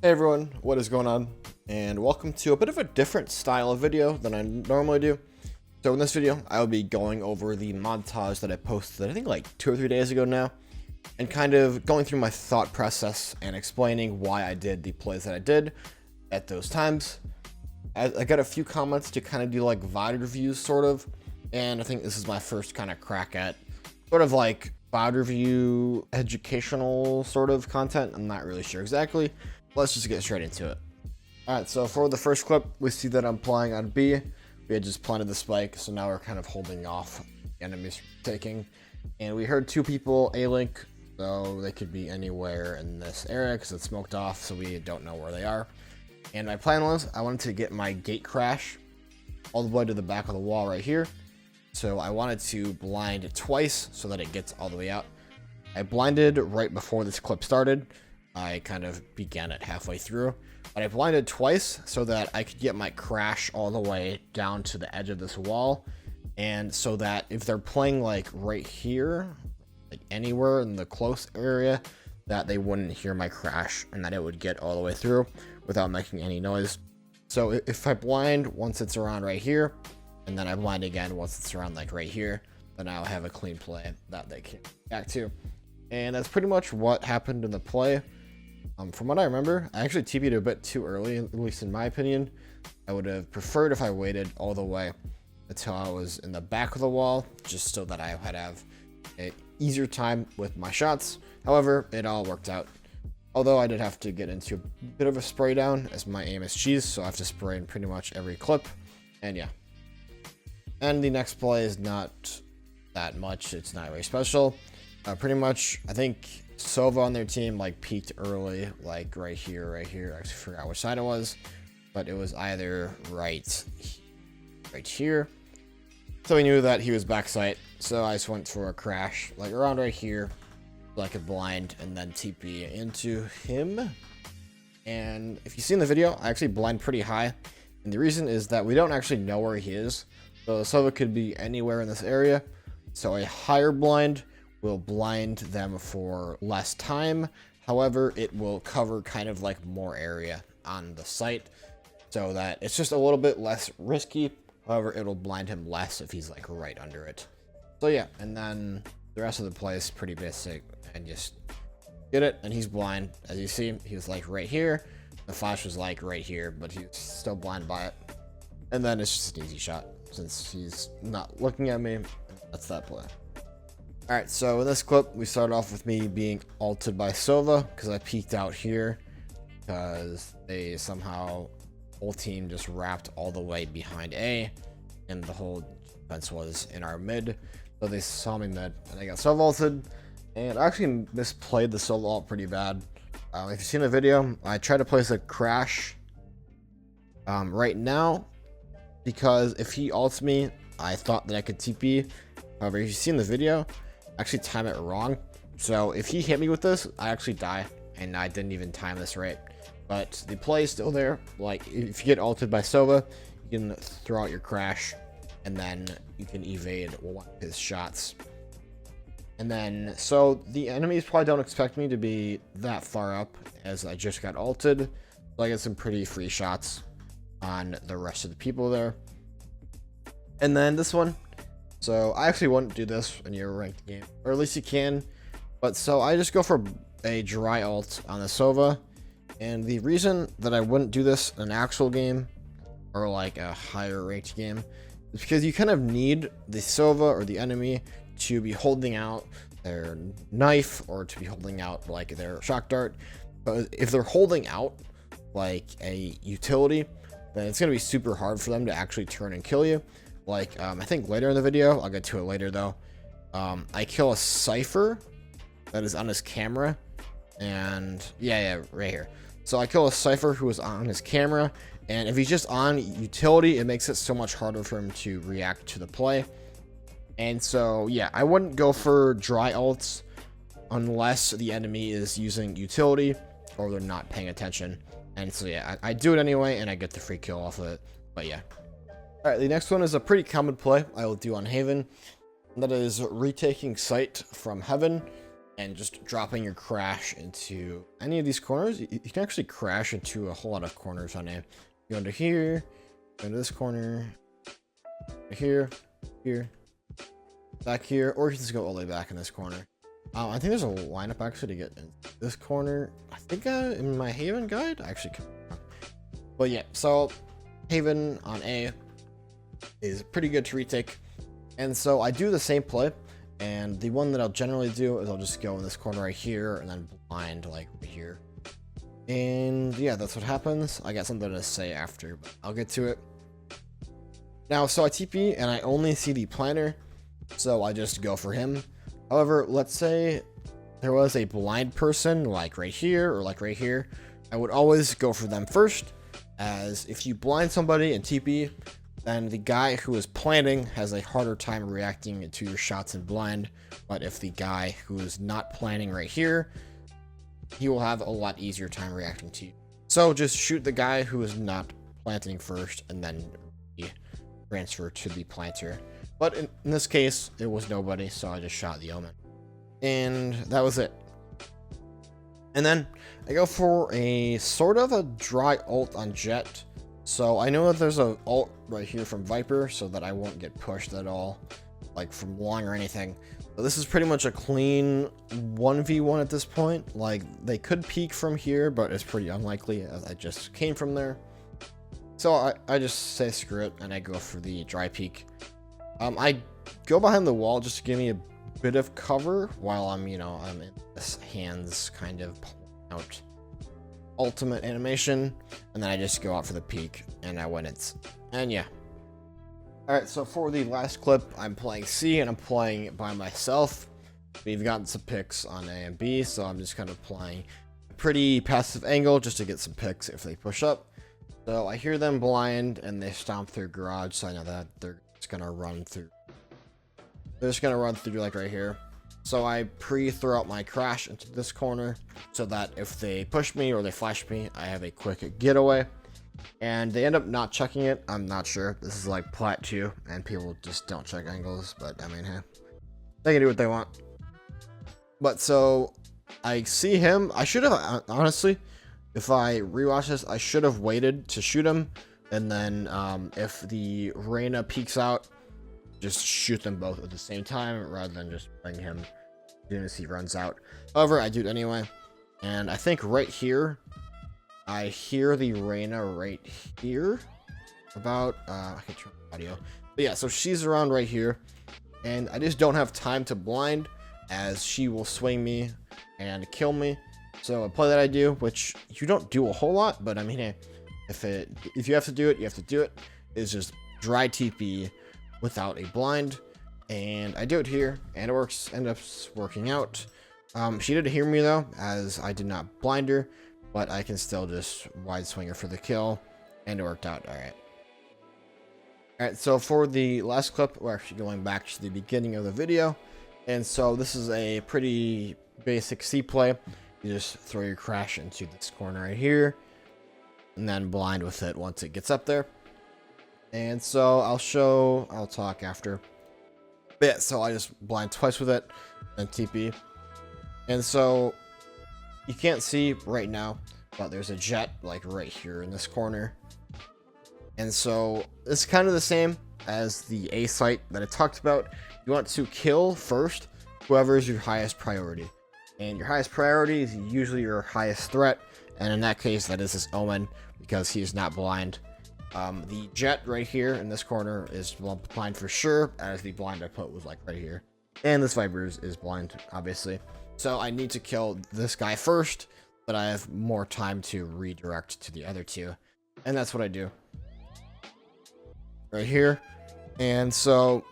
Hey everyone, what is going on? And welcome to a bit of a different style of video than I normally do. So in this video, I will be going over the montage that I posted, I think like 2 or 3 days ago now, and kind of going through my thought process and explaining why I did the plays that I did at those times. I got a few comments to kind of do like VOD reviews sort of, and I think this is my first kind of crack at sort of like VOD review educational sort of content. I'm not really sure exactly. Let's just get straight into it. Alright, so for the first clip, we see that I'm playing on B. We had just planted the spike, so now we're kind of holding off the enemies from taking. And we heard 2 people A-link, so they could be anywhere in this area because it's smoked off, so we don't know where they are. And my plan was, I wanted to get my gate crash all the way to the back of the wall right here. So I wanted to blind it twice so that it gets all the way out. I blinded right before this clip started. I kind of began it halfway through, but I blinded twice so that I could get my crash all the way down to the edge of this wall, and so that if they're playing like right here, like anywhere in the close area, that they wouldn't hear my crash and that it would get all the way through without making any noise. So if I blind once it's around right here, and then I blind again once it's around like right here, then I'll have a clean play that they can back to. And that's pretty much what happened in the play. From what I remember, I actually TP'd a bit too early, at least in my opinion. I would have preferred if I waited all the way until I was in the back of the wall, just so that I would have an easier time with my shots. However, it all worked out. Although I did have to get into a bit of a spray down, as my aim is cheese, so I have to spray in pretty much every clip. And yeah. And the next play is not that much, it's not very special. Pretty much, I think Sova on their team like peaked early, like right here. I actually forgot which side it was, but it was either right here. So we knew that he was backside, so I just went for a crash like around right here, so I could blind and then TP into him. And if you see in the video, I actually blind pretty high, and the reason is that we don't actually know where he is, so Sova could be anywhere in this area. So a higher blind will blind them for less time. However, it will cover kind of like more area on the site, so that it's just a little bit less risky. However, it'll blind him less if he's like right under it. So yeah, and then the rest of the play is pretty basic, and just get it. And he's blind, as you see. He was like right here. The flash was like right here, but he's still blind by it. And then it's just an easy shot since he's not looking at me. That's that play. Alright, so in this clip, we start off with me being ulted by Sova, because I peeked out here, because they somehow, whole team just wrapped all the way behind A, and the whole defense was in our mid, so they saw me mid, and I got Sova ulted, and I actually misplayed the Sova ult pretty bad. If you've seen the video, I tried to place a crash right now, because if he ults me, I thought that I could TP. However, if you've seen the video, actually time it wrong, so if he hit me with this, I actually die, and I didn't even time this right. But the play is still there. Like, if you get ulted by Sova, you can throw out your crash, and then you can evade one of his shots. And then, so the enemies probably don't expect me to be that far up, as I just got ulted, so I get some pretty free shots on the rest of the people there. And then this one, so I actually wouldn't do this in your ranked game, or at least you can. But so I just go for a dry ult on the Sova, and the reason that I wouldn't do this in an actual game or like a higher ranked game is because you kind of need the Sova or the enemy to be holding out their knife or to be holding out like their shock dart. But if they're holding out like a utility, then it's gonna be super hard for them to actually turn and kill you. Like, I think later in the video, I'll get to it later though, I kill a Cypher that is on his camera, and yeah, right here. So I kill a Cypher who is on his camera, and if he's just on utility, it makes it so much harder for him to react to the play. And so, yeah, I wouldn't go for dry ults unless the enemy is using utility or they're not paying attention. And so, yeah, I do it anyway, and I get the free kill off of it, but yeah. Alright, the next one is a pretty common play I will do on Haven. That is retaking site from Heaven and just dropping your crash into any of these corners. You can actually crash into a whole lot of corners on it. You go into here, go into this corner, here, back here, or you can just go all the way back in this corner. I think there's a lineup actually to get in this corner. I think in my Haven guide, I actually could. But yeah, so Haven on A is pretty good to retake. And so I do the same play. And the one that I'll generally do is I'll just go in this corner right here and then blind like right here. And yeah, that's what happens. I got something to say after, but I'll get to it. Now, so I TP and I only see the planner, so I just go for him. However, let's say there was a blind person like right here or like right here. I would always go for them first, as if you blind somebody in TP, then the guy who is planting has a harder time reacting to your shots in blind. But if the guy who is not planting right here, he will have a lot easier time reacting to you. So just shoot the guy who is not planting first and then transfer to the planter. But in this case, it was nobody, so I just shot the Omen. And that was it. And then I go for a sort of a dry ult on Jett. So I know that there's a ult right here from Viper, so that I won't get pushed at all, like from long or anything. So this is pretty much a clean 1v1 at this point. Like, they could peek from here, but it's pretty unlikely as I just came from there. So I just say screw it, and I go for the dry peek. I go behind the wall just to give me a bit of cover while I'm in this hands kind of out ultimate animation, and then I just go out for the peek and I win it. And yeah. Alright, so for the last clip, I'm playing C and I'm playing by myself. We've gotten some picks on A and B, so I'm just kind of playing a pretty passive angle just to get some picks if they push up. So I hear them blind and they stomp through garage, so I know that they're just gonna run through. They're just gonna run through like right here. So I throw out my crash into this corner so that if they push me or they flash me, I have a quick getaway. And they end up not checking it. I'm not sure. This is like Plat 2, and people just don't check angles. But I mean, hey, they can do what they want. But so I see him. I should have, honestly, if I rewatch this, I should have waited to shoot him. And then if the Reyna peeks out, just shoot them both at the same time rather than just bring him as soon as he runs out. However, I do it anyway. And I think right here, I hear the Reyna right here. About, I can turn the audio. But yeah, so she's around right here. And I just don't have time to blind, as she will swing me and kill me. So a play that I do, which you don't do a whole lot, but I mean, hey, if you have to do it, you have to do it, is just dry TP without a blind. And I do it here, and it ends up working out. She did hear me though, as I did not blind her, but I can still just wide swing her for the kill, and it worked out. Alright, so for the last clip, we're actually going back to the beginning of the video. And so this is a pretty basic C play. You just throw your crash into this corner right here, and then blind with it once it gets up there. And so I'll talk after. But yeah, so I just blind twice with it, and TP. And so you can't see right now, but there's a Jett like right here in this corner. And so it's kind of the same as the A site that I talked about. You want to kill first whoever is your highest priority. And your highest priority is usually your highest threat. And in that case, that is this Omen, because he is not blind. The Jett right here in this corner is blind for sure, as the blind I put was like right here. And this Viper is blind, obviously. So I need to kill this guy first, but I have more time to redirect to the other two. And that's what I do. Right here. And so,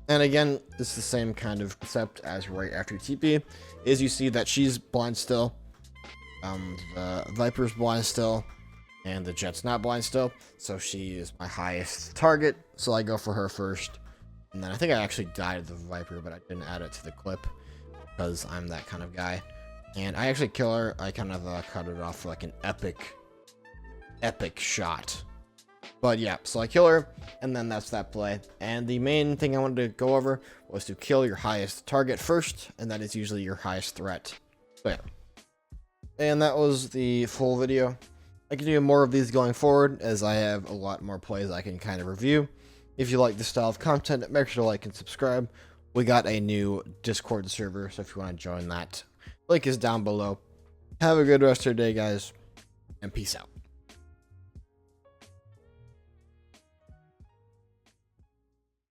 and again, it's the same kind of concept as right after TP, is you see that she's blind still. The Viper's blind still. And the Jett's not blind still, so she is my highest target, so I go for her first. And then I think I actually died of the Viper, but I didn't add it to the clip, because I'm that kind of guy. And I actually kill her. I kind of cut it off for like an epic shot. But yeah, so I kill her, and then that's that play. And the main thing I wanted to go over was to kill your highest target first, and that is usually your highest threat. So yeah. And that was the full video. I can do more of these going forward, as I have a lot more plays I can kind of review. If you like this style of content, make sure to like and subscribe. We got a new Discord server, so if you want to join that, link is down below. Have a good rest of your day, guys, and peace out.